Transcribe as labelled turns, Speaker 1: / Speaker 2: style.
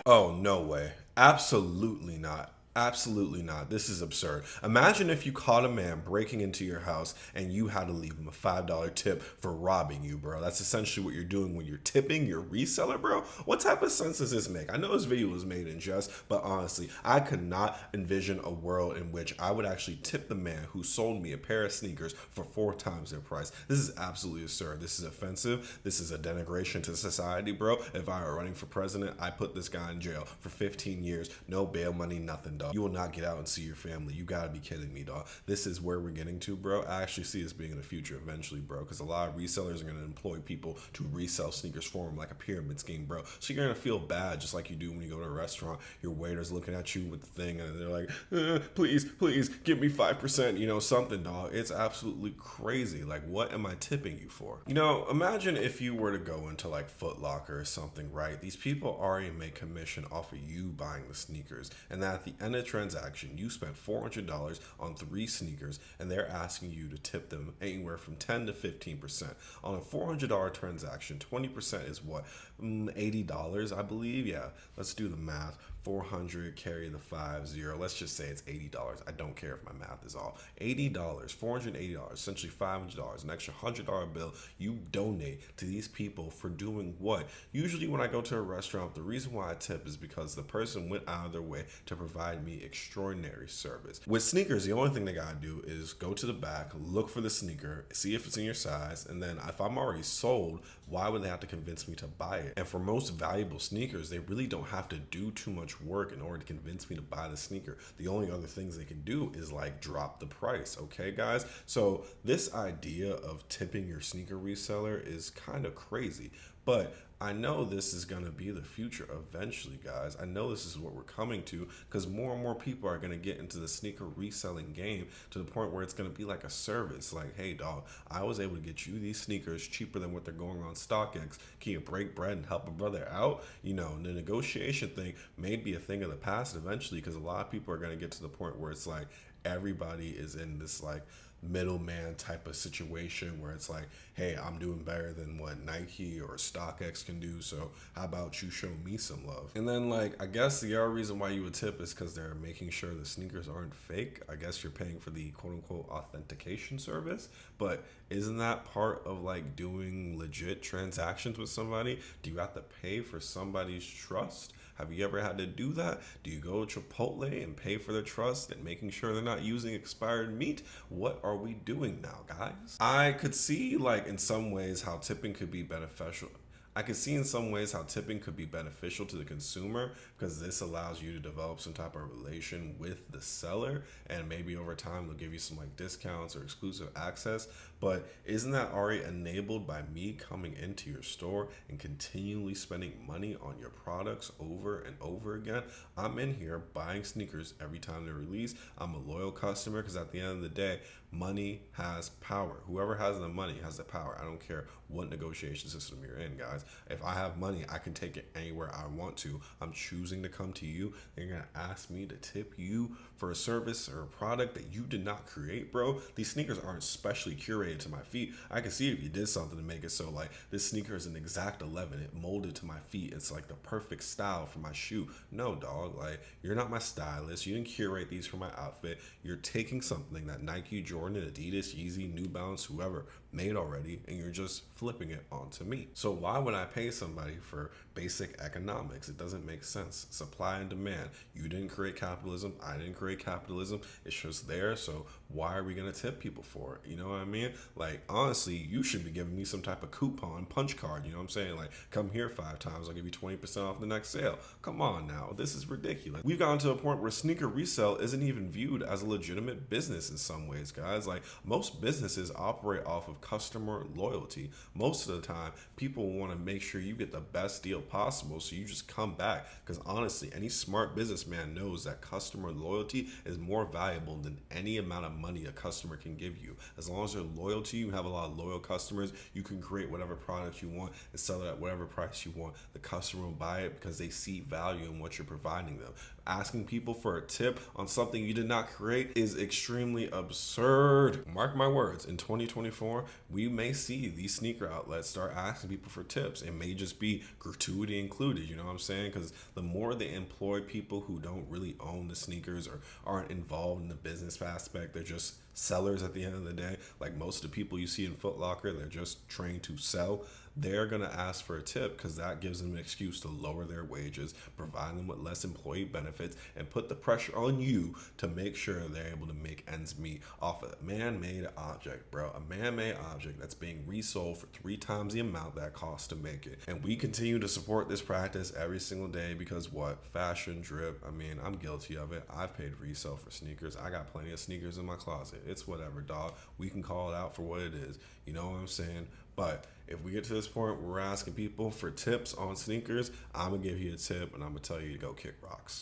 Speaker 1: Oh, no way. Absolutely not. Absolutely not. This is absurd. Imagine if you caught a man breaking into your house and you had to leave him a $5 tip for robbing you, bro. That's essentially what you're doing when you're tipping your reseller, bro. What type of sense does this make? I know this video was made in jest, but honestly, I could not envision a world in which I would actually tip the man who sold me a pair of sneakers for 4 times their price. This is absolutely absurd. This is offensive. This is a denigration to society, bro. If I were running for president, I put this guy in jail for 15 years, no bail money, nothing, dog. You will not get out and see your family. You gotta be kidding me, dog. This is where we're getting to, bro. I actually see this being in the future eventually, bro, because a lot of resellers are gonna employ people to resell sneakers for them like a pyramid scheme, bro. So you're gonna feel bad just like you do when you go to a restaurant. Your waiter's looking at you with the thing and they're like, please, give me 5%, something, dog. It's absolutely crazy. Like, what am I tipping you for? Imagine if you were to go into like Foot Locker or something, right? These people already make commission off of you buying the sneakers, and that at the end of the transaction, you spent $400 on 3 sneakers, and they're asking you to tip them anywhere from 10 to 15%. On a $400 transaction, 20% is what? $80, I believe. Yeah, let's do the math. 400 carry the 50. Let's just say it's $80. I don't care if my math is off. $80, $480, essentially $500, an extra $100 bill you donate to these people for doing what? Usually when I go to a restaurant, the reason why I tip is because the person went out of their way to provide me extraordinary service. With sneakers, the only thing they gotta do is go to the back, look for the sneaker, see if it's in your size, and then if I'm already sold, why would they have to convince me to buy it? And for most valuable sneakers, they really don't have to do too much work in order to convince me to buy the sneaker. The only other things they can do is like drop the price, okay, guys? So this idea of tipping your sneaker reseller is kind of crazy, but I know this is going to be the future eventually, guys. I know this is what we're coming to because more and more people are going to get into the sneaker reselling game to the point where it's going to be like a service. Like, hey, dog, I was able to get you these sneakers cheaper than what they're going on StockX. Can you break bread and help a brother out? The negotiation thing may be a thing of the past eventually because a lot of people are going to get to the point where it's like everybody is in this like middleman type of situation where it's like, hey, I'm doing better than what Nike or StockX can do, so how about you show me some love? And then like, I guess the other reason why you would tip is because they're making sure the sneakers aren't fake. I guess you're paying for the quote unquote authentication service, but isn't that part of like doing legit transactions with somebody? Do you have to pay for somebody's trust? Have you ever had to do that? Do you go to Chipotle and pay for their trust and making sure they're not using expired meat? What are we doing now, guys? I could see like in some ways how tipping could be beneficial. I can see in some ways how tipping could be beneficial to the consumer because this allows you to develop some type of relation with the seller, and maybe over time they'll give you some like discounts or exclusive access. But isn't that already enabled by me coming into your store and continually spending money on your products over and over again? I'm in here buying sneakers every time they release. I'm a loyal customer because at the end of the day, money has power. Whoever has the money has the power. I don't care what negotiation system you're in, guys. If I have money, I can take it anywhere I want to. I'm choosing to come to you. You're going to ask me to tip you for a service or a product that you did not create, bro. These sneakers aren't specially curated to my feet. I can see if you did something to make it so like this sneaker is an exact 11. It molded to my feet. It's like the perfect style for my shoe. No, dog. Like, you're not my stylist. You didn't curate these for my outfit. You're taking something that Nike, Jordan, Adidas, Yeezy, New Balance, whoever made already, and you're just flipping it onto me. So why would I pay somebody for basic economics? It doesn't make sense. Supply and demand. You didn't create capitalism. I didn't create capitalism. It's just there. So why are we going to tip people for it? You know what I mean? Like, honestly, you should be giving me some type of coupon punch card. You know what I'm saying? Like, come here 5 times. I'll give you 20% off the next sale. Come on now. This is ridiculous. We've gotten to a point where sneaker resale isn't even viewed as a legitimate business in some ways, guys. Like, most businesses operate off of customer loyalty. Most of the time, people want to make sure you get the best deal possible, so you just come back. Because honestly, any smart businessman knows that customer loyalty is more valuable than any amount of money a customer can give you. As long as they're loyal to you, have a lot of loyal customers, you can create whatever product you want and sell it at whatever price you want. The customer will buy it because they see value in what you're providing them. Asking people for a tip on something you did not create is extremely absurd. Mark my words, in 2024, we may see these sneaker outlets start asking people for tips. It may just be gratuity included, you know what I'm saying? Because the more they employ people who don't really own the sneakers or aren't involved in the business aspect, they're just sellers at the end of the day. Like most of the people you see in Foot Locker, they're just trained to sell. They're going to ask for a tip because that gives them an excuse to lower their wages, provide them with less employee benefits, and put the pressure on you to make sure they're able to make ends meet off of a man-made object, bro. A man-made object that's being resold for 3 times the amount that costs to make it. And we continue to support this practice every single day because what? Fashion, drip. I mean, I'm guilty of it. I've paid resale for sneakers. I got plenty of sneakers in my closet. It's whatever, dog. We can call it out for what it is. You know what I'm saying? But if we get to this point where we're asking people for tips on sneakers, I'm going to give you a tip and I'm going to tell you to go kick rocks.